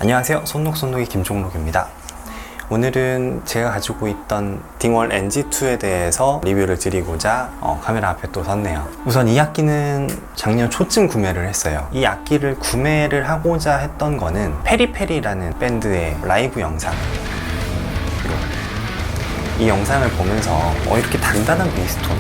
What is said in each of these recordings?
안녕하세요, 손록손록의 김종록입니다. 오늘은 제가 가지고 있던 딩월 NG2에 대해서 리뷰를 드리고자 카메라 앞에 또 섰네요. 우선 이 악기는 작년 초쯤 구매를 했어요. 이 악기를 구매를 하고자 했던 거는 페리페리라는 밴드의 라이브 영상, 이 영상을 보면서 이렇게 단단한 베이스톤,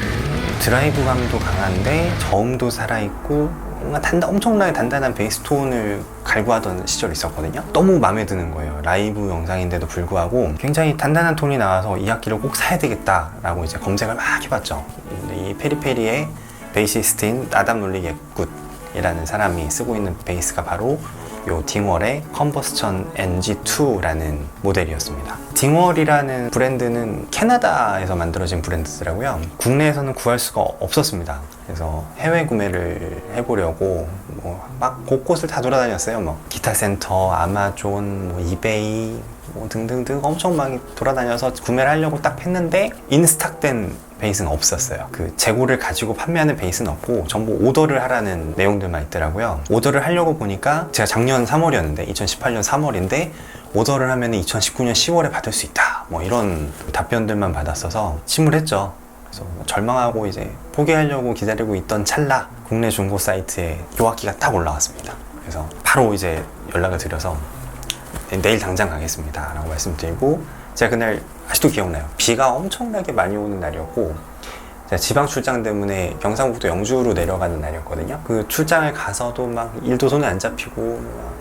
드라이브감도 강한데 저음도 살아있고 뭔가 엄청나게 단단한 베이스톤을 갈구하던 시절이 있었거든요. 너무 마음에 드는 거예요. 라이브 영상인데도 불구하고 굉장히 단단한 톤이 나와서 이 악기를 꼭 사야 되겠다 라고 이제 검색을 막 해봤죠. 근데 이 페리페리의 베이시스트인 아담 놀리겟굿이라는 사람이 쓰고 있는 베이스가 바로 요 딩월의 컨버스천 NG2라는 모델이었습니다. 딩월이라는 브랜드는 캐나다에서 만들어진 브랜드더라고요. 국내에서는 구할 수가 없었습니다. 그래서 해외 구매를 해보려고 막 곳곳을 다 돌아다녔어요. 기타센터, 아마존, 이베이 등등등 엄청 많이 돌아다녀서 구매를 하려고 딱 했는데 인스탁된 베이스는 없었어요. 그 재고를 가지고 판매하는 베이스는 없고 전부 오더를 하라는 내용들만 있더라고요. 오더를 하려고 보니까 제가 작년 3월이었는데 2018년 3월인데 오더를 하면 2019년 10월에 받을 수 있다, 이런 답변들만 받았어서 침울했죠. 그래서 절망하고 이제 포기하려고 기다리고 있던 찰나 국내 중고 사이트에 요 악기가 딱 올라왔습니다. 그래서 바로 이제 연락을 드려서 내일 당장 가겠습니다 라고 말씀드리고, 제가 그날 아직도 기억나요. 비가 엄청나게 많이 오는 날이었고 제가 지방 출장 때문에 경상북도 영주로 내려가는 날이었거든요. 그 출장을 가서도 막 일도 손에 안 잡히고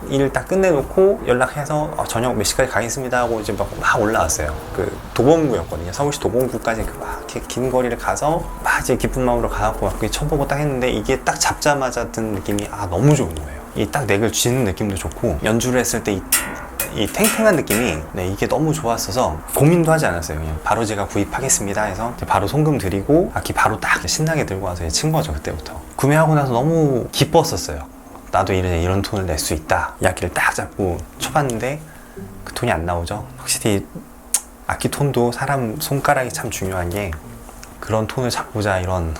일을 딱 끝내놓고 연락해서 저녁 몇 시까지 가겠습니다 하고 이제 막 올라왔어요. 그 도봉구였거든요. 서울시 도봉구까지 막 긴 거리를 가서 막 이제 기쁜 마음으로 가갖고 막 쳐보고 딱 했는데 이게 딱 잡자마자 든 느낌이 너무 좋은 거예요. 이 딱 넥을 쥐는 느낌도 좋고 연주를 했을 때 이 탱탱한 느낌이 이게 너무 좋았어서 고민도 하지 않았어요. 그냥 바로 제가 구입하겠습니다 해서 바로 송금 드리고 악기 바로 딱 신나게 들고 와서 친 거죠. 그때부터 구매하고 나서 너무 기뻤었어요. 나도 이런 톤을 낼 수 있다. 이 악기를 딱 잡고 쳐봤는데 그 톤이 안 나오죠. 확실히 악기 톤도 사람 손가락이 참 중요한 게, 그런 톤을 잡고자 이런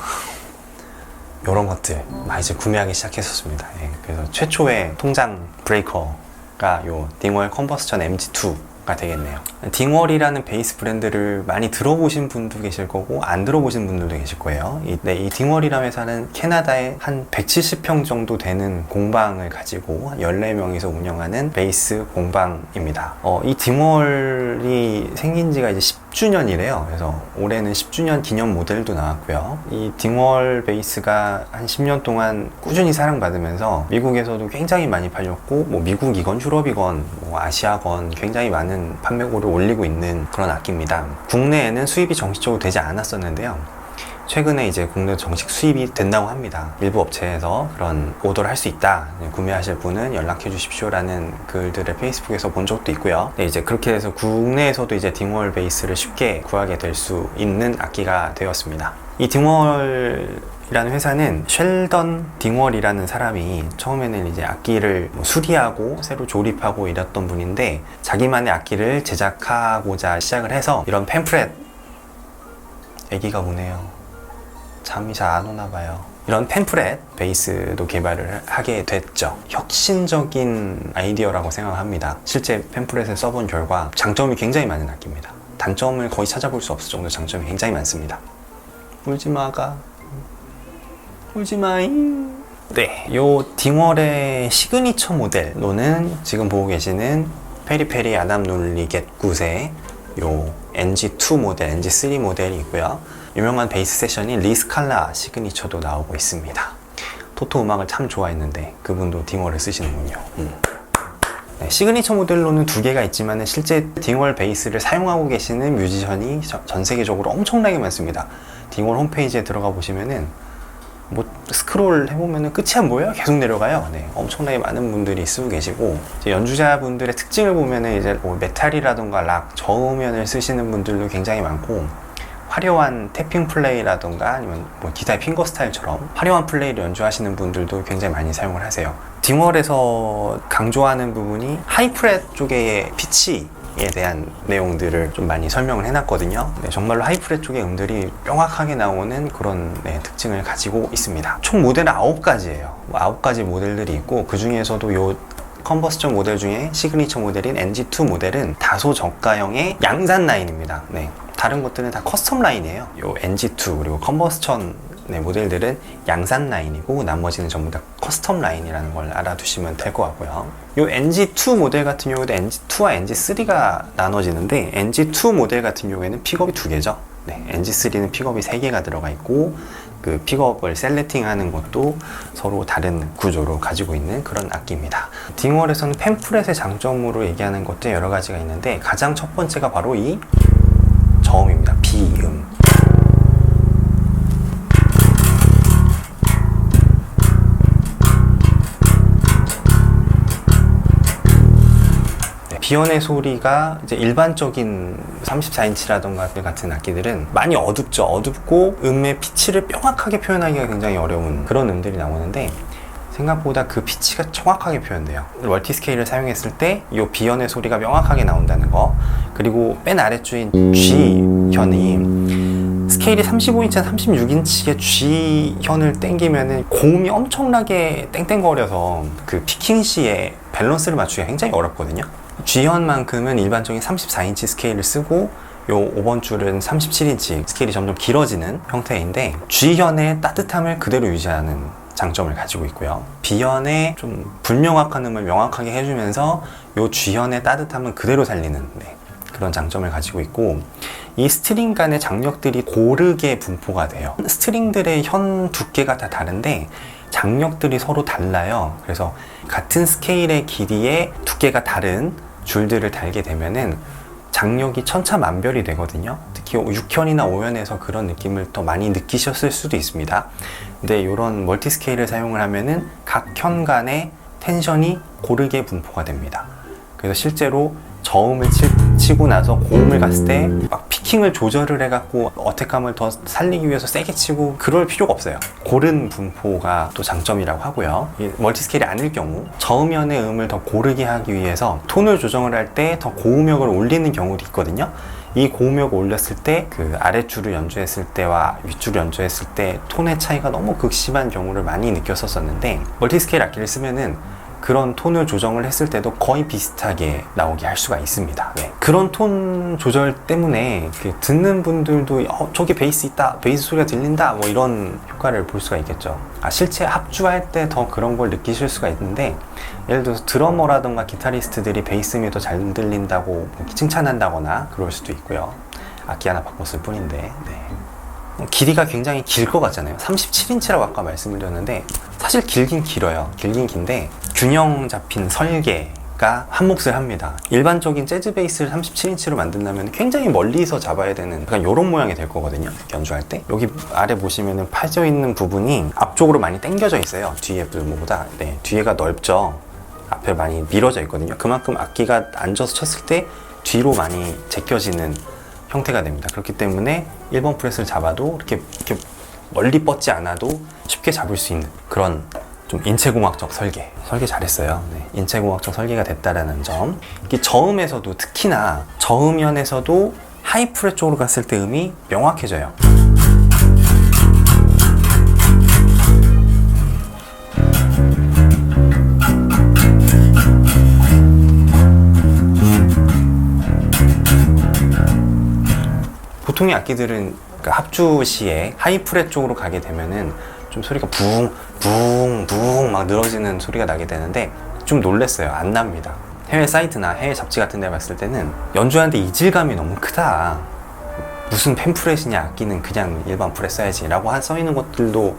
것들 이제 구매하기 시작했었습니다. 그래서 최초의 통장 브레이커가 요 딩월 컨버스천 MG2가 되겠네요. 딩월이라는 베이스 브랜드를 많이 들어보신 분도 계실 거고 안 들어보신 분들도 계실 거예요. 이 딩월이라는 회사는 캐나다에 한 170평 정도 되는 공방을 가지고 14명이서 운영하는 베이스 공방입니다. 이 딩월이 생긴 지가 이제 10주년이래요. 그래서 올해는 10주년 기념 모델도 나왔고요. 이 딩월 베이스가 한 10년 동안 꾸준히 사랑받으면서 미국에서도 굉장히 많이 팔렸고 미국이건 유럽이건 아시아건 굉장히 많은 판매고를 올리고 있는 그런 악기입니다. 국내에는 수입이 정식적으로 되지 않았었는데요. 최근에 이제 국내 정식 수입이 된다고 합니다. 일부 업체에서 그런 오더를 할 수 있다, 구매하실 분은 연락해 주십시오 라는 글들을 페이스북에서 본 적도 있고요. 이제 그렇게 해서 국내에서도 이제 딩월 베이스를 쉽게 구하게 될 수 있는 악기가 되었습니다. 이 딩월이라는 회사는 쉘던 딩월이라는 사람이 처음에는 이제 악기를 수리하고 새로 조립하고 이랬던 분인데, 자기만의 악기를 제작하고자 시작을 해서 이런 팸프렛, 애기가 우네요. 잠이 잘 안 오나 봐요. 이런 팸프렛 베이스도 개발을 하게 됐죠. 혁신적인 아이디어라고 생각합니다. 실제 팸프렛을 써본 결과 장점이 굉장히 많은 악기입니다. 단점을 거의 찾아볼 수 없을 정도로 장점이 굉장히 많습니다. 울지마가 울지마잉. 네, 요 딩월의 시그니처 모델로는 지금 보고 계시는 페리페리 아담 놀리겟굿의 요 NG2 모델, NG3 모델이 있고요. 유명한 베이스 세션인 리 스칼라 시그니처도 나오고 있습니다. 토토 음악을 참 좋아했는데 그분도 딩월을 쓰시는군요. 네, 시그니처 모델로는 2개가 있지만 실제 딩월 베이스를 사용하고 계시는 뮤지션이 전 세계적으로 엄청나게 많습니다. 딩월 홈페이지에 들어가 보시면은 스크롤 해보면은 끝이 안 보여요. 계속 내려가요. 엄청나게 많은 분들이 쓰고 계시고, 이제 연주자분들의 특징을 보면은 이제 메탈이라던가 락, 저음연을 쓰시는 분들도 굉장히 많고, 화려한 태핑 플레이라던가 아니면 기타의 핑거 스타일처럼 화려한 플레이를 연주하시는 분들도 굉장히 많이 사용을 하세요. 딩월에서 강조하는 부분이 하이프렛 쪽의 피치에 대한 내용들을 좀 많이 설명을 해놨거든요. 정말로 하이프렛 쪽의 음들이 명확하게 나오는 그런 특징을 가지고 있습니다. 총 모델은 9가지예요. 9가지 모델들이 있고, 그 중에서도 요 컨버스전 모델 중에 시그니처 모델인 NG2 모델은 다소 저가형의 양산 라인입니다. 네. 다른 것들은 다 커스텀 라인이에요. 요 NG2 그리고 컨버스천 모델들은 양산 라인이고 나머지는 전부 다 커스텀 라인이라는 걸 알아두시면 될 것 같고요. 요 NG2 모델 같은 경우도 NG2와 NG3가 나눠지는데 NG2 모델 같은 경우에는 픽업이 두 개죠. 네, NG3는 픽업이 3개가 들어가 있고 그 픽업을 셀렉팅하는 것도 서로 다른 구조로 가지고 있는 그런 악기입니다. 딩월에서는 펜프렛의 장점으로 얘기하는 것도 여러 가지가 있는데 가장 첫 번째가 바로 이 저음입니다. 비음. 비연의 소리가 이제 일반적인 34인치라던가 같은 악기들은 많이 어둡죠. 어둡고 음의 피치를 명확하게 표현하기가 굉장히 어려운 그런 음들이 나오는데 생각보다 그 피치가 정확하게 표현돼요. 멀티 스케일을 사용했을 때 이 비연의 소리가 명확하게 나온다는 거, 그리고 맨 아래줄인 G현이 스케일이 35인치나 36인치의 G현을 땡기면은 고음이 엄청나게 땡땡거려서 그 피킹 시에 밸런스를 맞추기가 굉장히 어렵거든요. G현만큼은 일반적인 34인치 스케일을 쓰고 요 5번 줄은 37인치 스케일이 점점 길어지는 형태인데 G현의 따뜻함을 그대로 유지하는 장점을 가지고 있고요. B현의 좀 불명확한 음을 명확하게 해주면서 요 G현의 따뜻함은 그대로 살리는 그런 장점을 가지고 있고, 이 스트링 간의 장력들이 고르게 분포가 돼요. 스트링들의 현 두께가 다 다른데 장력들이 서로 달라요. 그래서 같은 스케일의 길이의 두께가 다른 줄들을 달게 되면은 장력이 천차만별이 되거든요. 특히 6현이나 5현에서 그런 느낌을 더 많이 느끼셨을 수도 있습니다. 근데 이런 멀티 스케일을 사용을 하면은 각 현 간의 텐션이 고르게 분포가 됩니다. 그래서 실제로 저음을 치고 나서 고음을 갔을 때 막 피킹을 조절을 해갖고 어택감을 더 살리기 위해서 세게 치고 그럴 필요가 없어요. 고른 분포가 또 장점이라고 하고요. 이 멀티 스케일이 아닐 경우 저음연의 음을 더 고르게 하기 위해서 톤을 조정을 할 때 더 고음역을 올리는 경우도 있거든요. 이 고음역을 올렸을 때 그 아랫줄을 연주했을 때와 윗줄을 연주했을 때 톤의 차이가 너무 극심한 경우를 많이 느꼈었는데 멀티 스케일 악기를 쓰면은 그런 톤을 조정을 했을 때도 거의 비슷하게 나오게 할 수가 있습니다. 네. 그런 톤 조절 때문에 그 듣는 분들도 저기 베이스 있다, 베이스 소리가 들린다, 뭐 이런 효과를 볼 수가 있겠죠. 실제 합주할 때 더 그런 걸 느끼실 수가 있는데, 예를 들어서 드러머라던가 기타리스트들이 베이스음이 더 잘 들린다고 칭찬한다거나 그럴 수도 있고요. 악기 하나 바꿨을 뿐인데. 네. 길이가 굉장히 길 것 같잖아요. 37인치라고 아까 말씀을 드렸는데 사실 길긴 길어요. 길긴 긴데 균형 잡힌 설계가 한 몫을 합니다. 일반적인 재즈 베이스를 37인치로 만든다면 굉장히 멀리서 잡아야 되는 약간 이런 모양이 될 거거든요. 연주할 때 여기 아래 보시면은 파져 있는 부분이 앞쪽으로 많이 당겨져 있어요. 뒤에 부분보다. 네, 뒤에가 넓죠. 앞에 많이 밀어져 있거든요. 그만큼 악기가 앉아서 쳤을 때 뒤로 많이 제껴지는 형태가 됩니다. 그렇기 때문에 1번 프렛을 잡아도 이렇게 멀리 뻗지 않아도 쉽게 잡을 수 있는 그런 좀 인체공학적 설계 잘했어요. 네, 인체공학적 설계가 됐다라는 점. 이게 저음에서도, 특히나 저음연에서도 하이 프렛 쪽으로 갔을 때 음이 명확해져요. 보통의 악기들은 합주 시에 하이 프렛 쪽으로 가게 되면은 좀 소리가 붕 막 늘어지는 소리가 나게 되는데 좀 놀랬어요. 안 납니다. 해외 사이트나 해외 잡지 같은 데 봤을 때는 연주하는데 이질감이 너무 크다, 무슨 펜프렛이냐, 악기는 그냥 일반 프렛 써야지 라고 써있는 것들도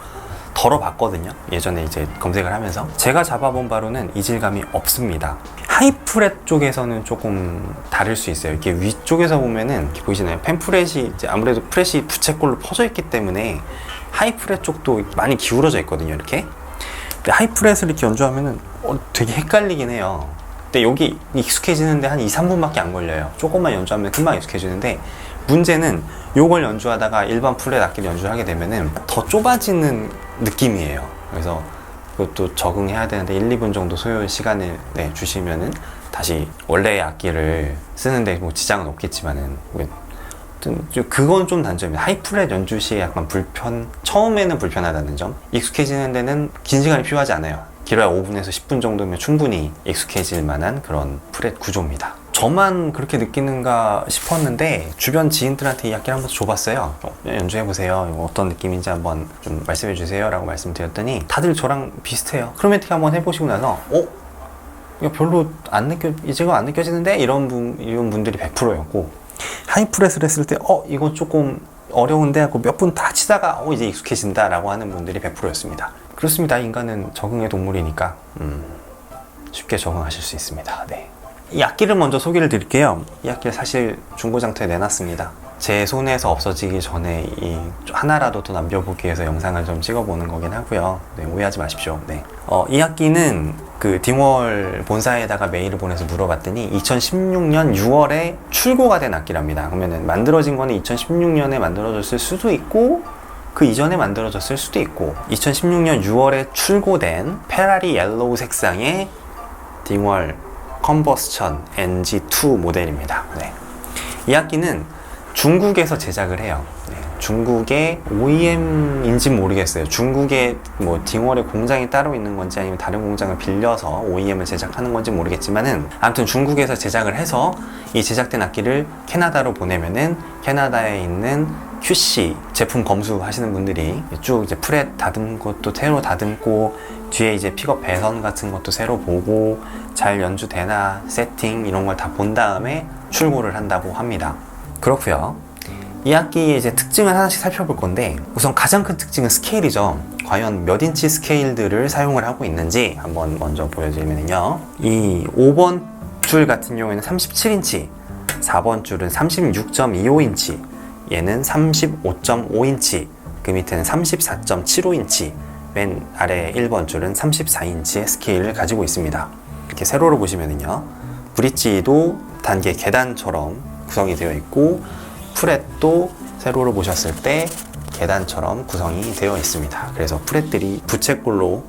덜어봤거든요. 예전에 이제 검색을 하면서 제가 잡아본 바로는 이질감이 없습니다. 하이 프렛 쪽에서는 조금 다를 수 있어요. 이렇게 위쪽에서 보면은 이렇게 보이시나요? 펜프렛이 이제 아무래도 프렛이 부채꼴로 퍼져 있기 때문에 하이 프렛 쪽도 많이 기울어져 있거든요. 이렇게. 근데 하이 프렛을 이렇게 연주하면은 되게 헷갈리긴 해요. 근데 여기 익숙해지는데 한 2-3분밖에 안 걸려요. 조금만 연주하면 금방 익숙해지는데, 문제는 요걸 연주하다가 일반 프렛 악기를 연주하게 되면은 더 좁아지는 느낌이에요. 그래서 그것도 적응해야 되는데 1-2분 정도 소요 시간을 주시면은 다시 원래의 악기를 쓰는데 뭐 지장은 없겠지만은 그건 좀 단점이에요. 하이 프렛 연주 시에 약간 처음에는 불편하다는 점. 익숙해지는 데는 긴 시간이 필요하지 않아요. 길어야 5분에서 10분 정도면 충분히 익숙해질 만한 그런 프렛 구조입니다. 저만 그렇게 느끼는가 싶었는데 주변 지인들한테 이 악기를 한번 줘봤어요. 연주해보세요. 이거 어떤 느낌인지 한번 좀 말씀해주세요 라고 말씀드렸더니 다들 저랑 비슷해요. 크로매틱 한번 해보시고 나서 이거 별로 이제가 안 느껴지는데? 이런 분들이 100%였고, 하이프렛을 했을 때 이거 조금 어려운데 하고 몇 분 다 치다가 이제 익숙해진다 라고 하는 분들이 100%였습니다. 그렇습니다. 인간은 적응의 동물이니까 쉽게 적응하실 수 있습니다. 네. 이 악기를 먼저 소개를 드릴게요. 이 악기를 사실 중고장터에 내놨습니다. 제 손에서 없어지기 전에 이 하나라도 더 남겨보기 위해서 영상을 좀 찍어보는 거긴 하고요. 네, 오해하지 마십시오. 네. 이 악기는 그 딩월 본사에다가 메일을 보내서 물어봤더니 2016년 6월에 출고가 된 악기랍니다. 그러면은 만들어진 거는 2016년에 만들어졌을 수도 있고 그 이전에 만들어졌을 수도 있고 2016년 6월에 출고된 페라리 옐로우 색상의 딩월 컨버스천 NG2 모델입니다. 네. 이 악기는 중국에서 제작을 해요. 네. 중국의 OEM인지는 모르겠어요. 중국에 뭐 딩월의 공장이 따로 있는 건지 아니면 다른 공장을 빌려서 OEM을 제작하는 건지 모르겠지만은 아무튼 중국에서 제작을 해서 이 제작된 악기를 캐나다로 보내면은 캐나다에 있는 QC 제품 검수하시는 분들이 쭉 이제 프렛 다듬은 것도 새로 다듬고 뒤에 이제 픽업 배선 같은 것도 새로 보고 잘 연주되나 세팅 이런 걸 다 본 다음에 출고를 한다고 합니다. 그렇고요. 이 악기의 이제 특징을 하나씩 살펴볼 건데 우선 가장 큰 특징은 스케일이죠. 과연 몇 인치 스케일들을 사용을 하고 있는지 한번 먼저 보여드리면요. 이 5번 줄 같은 경우에는 37인치, 4번 줄은 36.25인치, 얘는 35.5인치, 그 밑에는 34.75인치, 맨 아래 1번 줄은 34인치의 스케일을 가지고 있습니다. 이렇게 세로로 보시면은요. 브릿지도 단계 계단처럼 구성이 되어 있고 프렛도 세로로 보셨을 때 계단처럼 구성이 되어 있습니다. 그래서 프렛들이 부채꼴로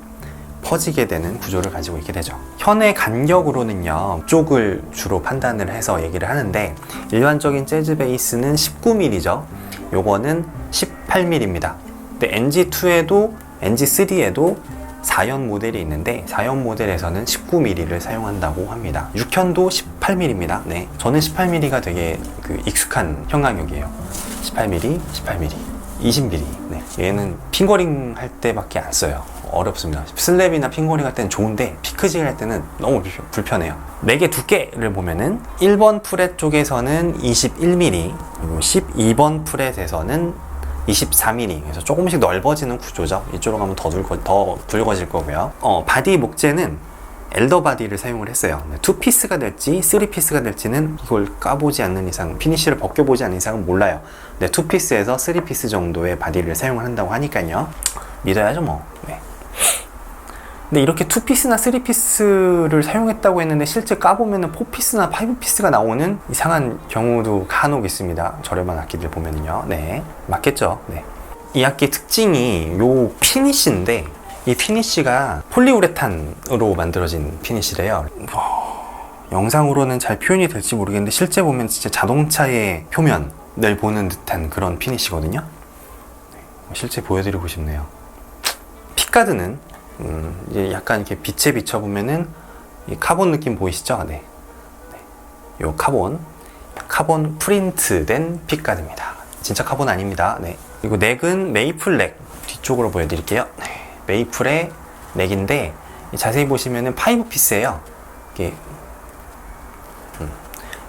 퍼지게 되는 구조를 가지고 있게 되죠. 현의 간격으로는요, 쪽을 주로 판단을 해서 얘기를 하는데 일반적인 재즈 베이스는 19mm죠. 요거는 18mm입니다. 근데 NG2에도 NG3에도 4연 모델이 있는데 4연 모델에서는 19mm를 사용한다고 합니다. 6현도 18mm입니다. 네, 저는 18mm가 되게 익숙한 형광역이에요. 18mm, 18mm, 20mm. 네, 얘는 핑거링 할 때밖에 안 써요. 어렵습니다. 슬랩이나 핑거링 할 때는 좋은데 피크질 할 때는 너무 불편해요. 4개 두께를 보면은 1번 프렛 쪽에서는 21mm, 그리고 12번 프렛에서는 24mm. 그래서 조금씩 넓어지는 구조죠. 이쪽으로 가면 더 굵어질 거고요. 바디 목재는 엘더 바디를 사용을 했어요. 2피스가 될지 3피스가 될지는 이걸 까보지 않는 이상, 피니쉬를 벗겨보지 않는 이상은 몰라요. 네, 2피스에서 3피스 정도의 바디를 사용을 한다고 하니까요. 믿어야죠 뭐. 네. 근데 이렇게 2피스나 3피스를 사용했다고 했는데 실제 까보면은 4피스나 5피스가 나오는 이상한 경우도 간혹 있습니다. 저렴한 악기들 보면은요. 네, 맞겠죠. 네. 이 악기의 특징이 요 피니쉬인데 이 피니쉬가 폴리우레탄으로 만들어진 피니쉬래요. 영상으로는 잘 표현이 될지 모르겠는데 실제 보면 진짜 자동차의 표면을 보는 듯한 그런 피니쉬거든요. 실제 보여드리고 싶네요. 픽가드는 이제 약간 이렇게 빛에 비춰보면은 이 카본 느낌 보이시죠? 네. 요 카본 프린트된 픽가드입니다. 진짜 카본 아닙니다. 네. 그리고 넥은 메이플 넥 뒤쪽으로 보여드릴게요. 네. 메이플의 넥인데 자세히 보시면은 5피스예요. 이게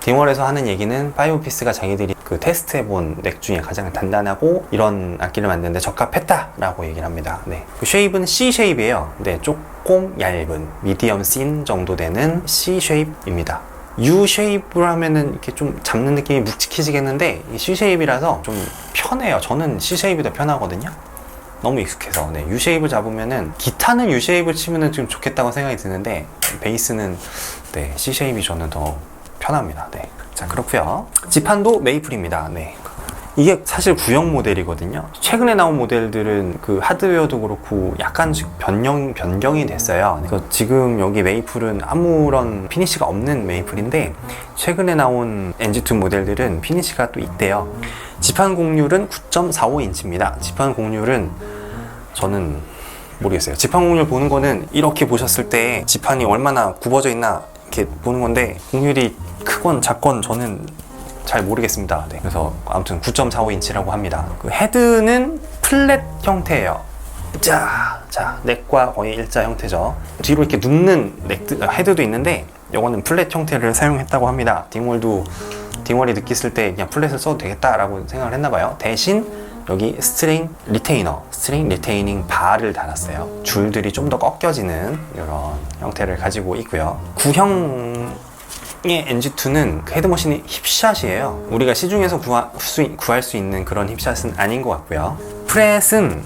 딩월에서 하는 얘기는 5피스가 자기들이 테스트해본 넥 중에 가장 단단하고 이런 악기를 만드는데 적합했다라고 얘기를 합니다. 네. 그 쉐입은 C 쉐입이에요. 네, 조금 얇은 미디엄 씬 정도 되는 C 쉐입입니다. U 쉐입으로 하면은 이렇게 좀 잡는 느낌이 묵직해지겠는데 이 C 쉐입이라서 좀 편해요. 저는 C 쉐입이 더 편하거든요. 너무 익숙해서. 네, U 쉐입을 잡으면은 기타는 U 쉐입을 치면은 좀 좋겠다고 생각이 드는데 베이스는 네, C 쉐입이 저는 더 편합니다. 네. 자, 그렇고요. 지판도 메이플입니다. 네. 이게 사실 구형 모델이거든요. 최근에 나온 모델들은 그 하드웨어도 그렇고 약간씩 변경이 됐어요. 그래서 지금 여기 메이플은 아무런 피니쉬가 없는 메이플인데 최근에 나온 NG2 모델들은 피니쉬가 또 있대요. 지판 곡률은 9.45인치입니다. 지판 곡률은 저는 모르겠어요. 지판 곡률 보는 거는 이렇게 보셨을 때 지판이 얼마나 굽어져 있나 이렇게 보는 건데, 곡률이 크건 작건 저는 잘 모르겠습니다. 네, 그래서 아무튼 9.45인치라고 합니다. 그 헤드는 플랫 형태예요. 자, 넥과 거의 일자 형태죠. 뒤로 이렇게 눕는 헤드도 있는데 이거는 플랫 형태를 사용했다고 합니다. 딩월이 느꼈을 때 그냥 플랫을 써도 되겠다라고 생각을 했나봐요. 대신 여기 스트링 리테이닝 바를 달았어요. 줄들이 좀 더 꺾여지는 이런 형태를 가지고 있고요. 구형의 NG2는 헤드머신이 힙샷이에요. 우리가 시중에서 구할 수 있는 그런 힙샷은 아닌 것 같고요. 프렛은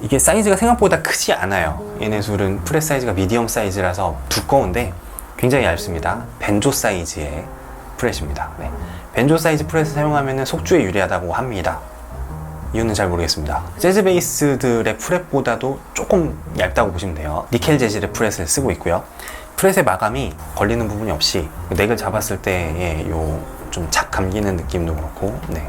이게 사이즈가 생각보다 크지 않아요. 얘네 둘은 프렛 사이즈가 미디엄 사이즈라서 두꺼운데 굉장히 얇습니다. 벤조 사이즈의 프렛입니다. 네. 벤조 사이즈 프렛을 사용하면 속주에 유리하다고 합니다. 이유는 잘 모르겠습니다. 재즈 베이스들의 프렛보다도 조금 얇다고 보시면 돼요. 니켈 재질의 프렛을 쓰고 있고요. 프렛의 마감이 걸리는 부분이 없이 넥을 잡았을 때의 요 좀 착 감기는 느낌도 그렇고, 네,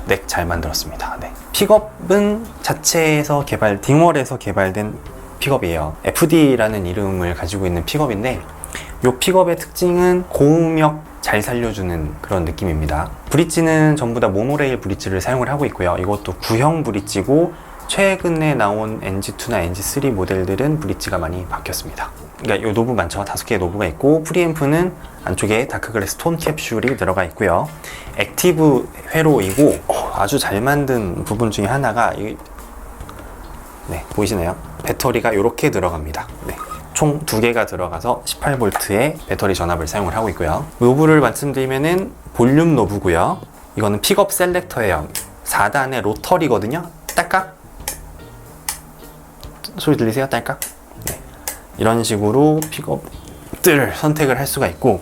넥 잘 만들었습니다. 네. 픽업은 자체에서 딩월에서 개발된 픽업이에요. FD라는 이름을 가지고 있는 픽업인데, 이 픽업의 특징은 고음역 잘 살려주는 그런 느낌입니다. 브릿지는 전부 다 모노레일 브릿지를 사용을 하고 있고요. 이것도 구형 브릿지고, 최근에 나온 NG2나 NG3 모델들은 브릿지가 많이 바뀌었습니다. 그러니까 이 노브 많죠. 5개의 노브가 있고, 프리앰프는 안쪽에 다크글래스 톤 캡슐이 들어가 있고요. 액티브 회로이고, 아주 잘 만든 부분 중에 하나가 네, 보이시나요? 배터리가 이렇게 들어갑니다. 네. 총 2개가 들어가서 18V의 배터리 전압을 사용을 하고 있고요. 노브를 말씀드리면은 볼륨 노브고요. 이거는 픽업 셀렉터예요. 4단의 로터리거든요. 딸깍 소리 들리세요? 딸깍. 네. 이런 식으로 픽업들 선택을 할 수가 있고,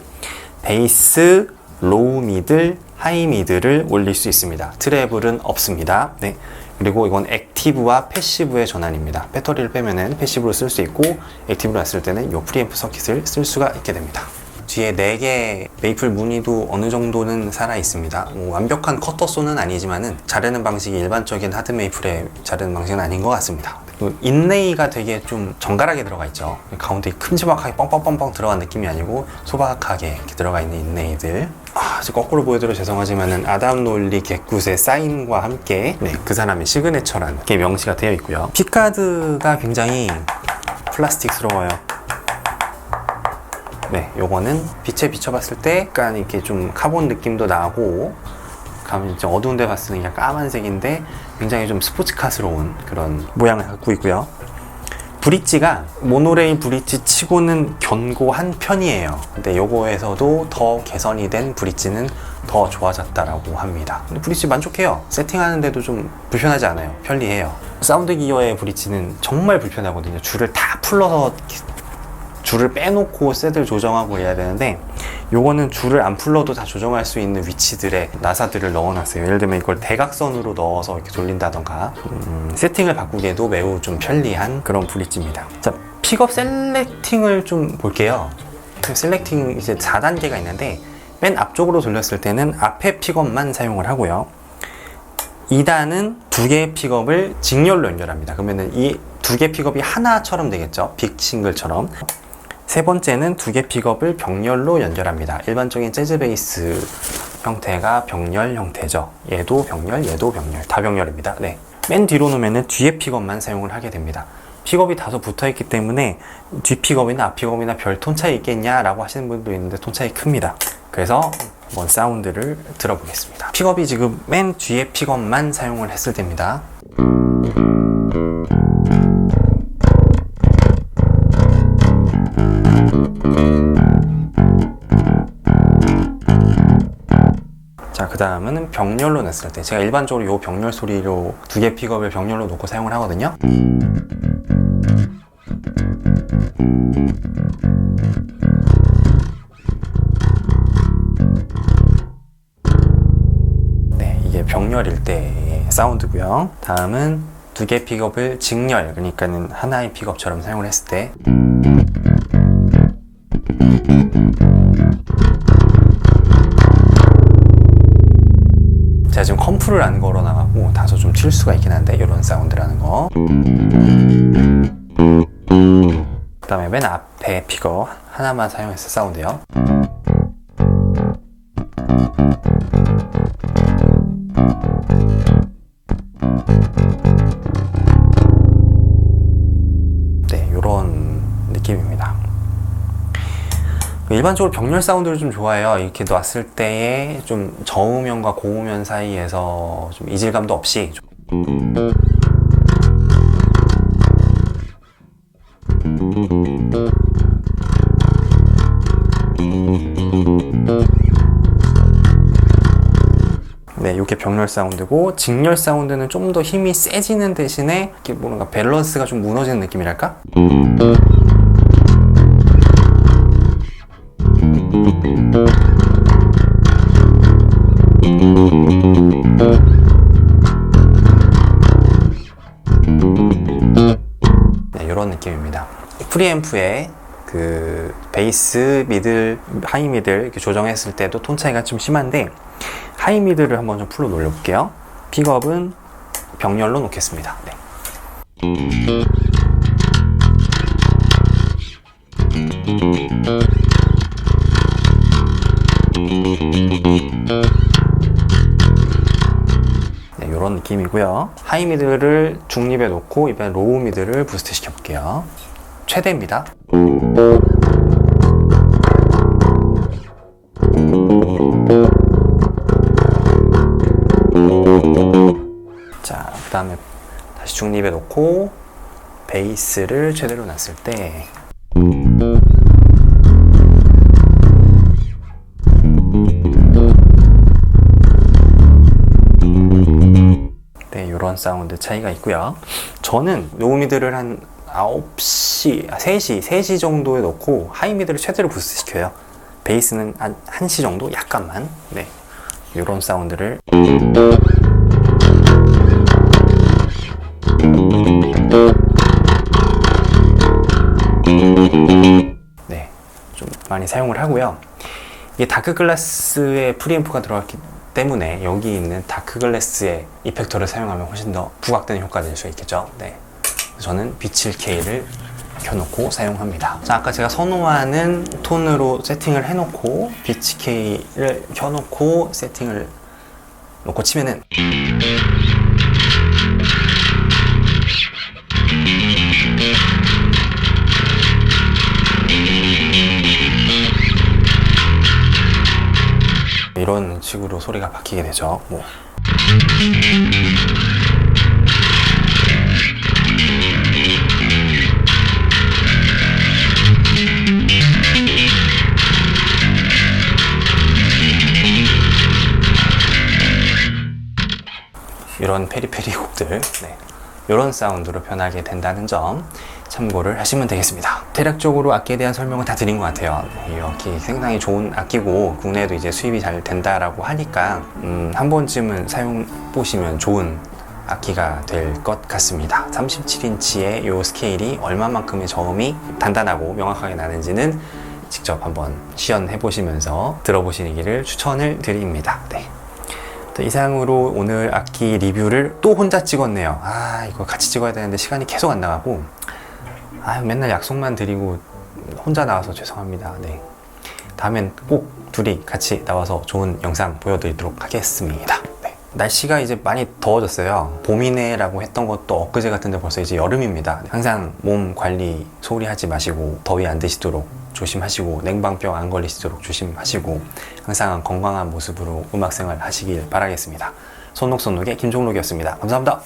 베이스, 로우 미들, 하이 미들을 올릴 수 있습니다. 트래블은 없습니다. 네. 그리고 이건 액티브와 패시브의 전환입니다. 배터리를 빼면은 패시브로 쓸 수 있고, 액티브로 놨을 때는 이 프리앰프 서킷을 쓸 수가 있게 됩니다. 뒤에 4개 메이플 무늬도 어느 정도는 살아 있습니다. 완벽한 커터소는 아니지만은 자르는 방식이 일반적인 하드 메이플의 자르는 방식은 아닌 것 같습니다. 인레이가 되게 좀 정갈하게 들어가 있죠. 가운데 큼지막하게 뻥뻥뻥뻥 들어간 느낌이 아니고 소박하게 이렇게 들어가 있는 인레이들. 거꾸로 보여드려 죄송하지만은 아담 놀리 겟굿의 사인과 함께, 네, 그 사람의 시그네처라는 게 명시가 되어 있고요. 픽가드가 굉장히 플라스틱스러워요. 네, 요거는 빛에 비춰봤을 때 약간 이렇게 좀 카본 느낌도 나고, 좀 어두운 데 봤을 때 그냥 까만색인데 굉장히 좀 스포츠카스러운 그런 모양을 갖고 있고요. 브릿지가 모노레일 브릿지 치고는 견고한 편이에요. 근데 요거에서도 더 개선이 된 브릿지는 더 좋아졌다라고 합니다. 근데 브릿지 만족해요. 세팅하는데도 좀 불편하지 않아요. 편리해요. 사운드 기어의 브릿지는 정말 불편하거든요. 줄을 다 풀러서 줄을 빼놓고 셋을 조정하고 해야 되는데, 요거는 줄을 안 풀러도 다 조정할 수 있는 위치들에 나사들을 넣어놨어요. 예를 들면 이걸 대각선으로 넣어서 이렇게 돌린다던가, 세팅을 바꾸기에도 매우 좀 편리한 그런 브릿지입니다. 자, 픽업 셀렉팅을 좀 볼게요. 셀렉팅 이제 4단계가 있는데, 맨 앞쪽으로 돌렸을 때는 앞에 픽업만 사용을 하고요. 2단은 2개의 픽업을 직렬로 연결합니다. 그러면은 이 2개 픽업이 하나처럼 되겠죠. 빅 싱글처럼. 3번째는 2개 픽업을 병렬로 연결합니다. 일반적인 재즈 베이스 형태가 병렬 형태죠. 얘도 병렬, 얘도 병렬. 다 병렬입니다. 네. 맨 뒤로 놓으면 뒤에 픽업만 사용을 하게 됩니다. 픽업이 다소 붙어 있기 때문에 뒤 픽업이나 앞 픽업이나 별 톤 차이 있겠냐라고 하시는 분도 있는데 톤 차이 큽니다. 그래서 한번 사운드를 들어보겠습니다. 픽업이 지금 맨 뒤에 픽업만 사용을 했을 때입니다. 자, 그 다음은 병렬로 냈을 때, 제가 일반적으로 이 병렬 소리로 2개 픽업을 병렬로 놓고 사용을 하거든요. 네, 이게 병렬일 때의 사운드고요. 다음은 2개 픽업을 직렬, 그러니까는 하나의 픽업처럼 사용을 했을 때, 제가 지금 컴프를 안 걸어놔가고 다소 좀 튈 수가 있긴 한데 이런 사운드라는 거. 그 다음에 맨 앞에 픽업 하나만 사용해서 사운드요. 네, 이런 느낌입니다. 일반적으로 병렬 사운드를 좀 좋아해요. 이렇게 놨을 때에 좀 저음연과 고음연 사이에서 좀 이질감도 없이 네, 이게 병렬 사운드고, 직렬 사운드는 좀 더 힘이 세지는 대신에 이렇게 뭔가 밸런스가 좀 무너지는 느낌이랄까? 네, 이런 느낌입니다. 프리앰프의 그 베이스, 미들, 하이 미들 이렇게 조정했을 때도 톤 차이가 좀 심한데, 하이 미들을 한번 좀 풀로 놀려볼게요. 픽업은 병렬로 놓겠습니다. 네. 네, 이런 느낌이고요. 하이 미들을 중립에 놓고 이번에 로우 미들을 부스트 시켜볼게요. 최대입니다. 자, 그 다음에 다시 중립에 놓고 베이스를 최대로 놨을 때 네, 이런 사운드 차이가 있고요. 저는 로우 미들을 한 9시, 3시 정도에 놓고 하이 미들을 최대로 부스트 시켜요. 베이스는 한 1시 정도? 약간만. 네, 이런 사운드를 네, 좀 많이 사용을 하고요. 이게 다크글라스에 프리앰프가 들어갔기 때문에 여기 있는 다크글라스의 이펙터를 사용하면 훨씬 더 부각되는 효과가 낼 수 있겠죠. 네, 저는 B7K를 켜놓고 사용합니다. 자, 아까 제가 선호하는 톤으로 세팅을 해놓고 B7K를 켜놓고 세팅을 놓고 치면은 이런 식으로 소리가 바뀌게 되죠. 뭐. 이런 페리페리 곡들, 네, 이런 사운드로 변하게 된다는 점 참고를 하시면 되겠습니다. 대략적으로 악기에 대한 설명은 다 드린 것 같아요. 이 악기 상당히 좋은 악기고 국내에도 이제 수입이 잘 된다라고 하니까 한 번쯤은 사용 보시면 좋은 악기가 될 것 같습니다. 37인치의 이 스케일이 얼마만큼의 저음이 단단하고 명확하게 나는지는 직접 한번 시연해 보시면서 들어보시기를 추천을 드립니다. 네. 이상으로 오늘 악기 리뷰를 또 혼자 찍었네요. 이거 같이 찍어야 되는데 시간이 계속 안 나가고, 맨날 약속만 드리고 혼자 나와서 죄송합니다. 네. 다음엔 꼭 둘이 같이 나와서 좋은 영상 보여드리도록 하겠습니다. 네. 날씨가 이제 많이 더워졌어요. 봄이네라고 했던 것도 엊그제 같은데 벌써 이제 여름입니다. 항상 몸 관리 소홀히 하지 마시고 더위 안 드시도록 조심하시고 냉방병 안 걸리시도록 조심하시고 항상 건강한 모습으로 음악생활 하시길 바라겠습니다. 손록손록의 김종록이었습니다. 감사합니다.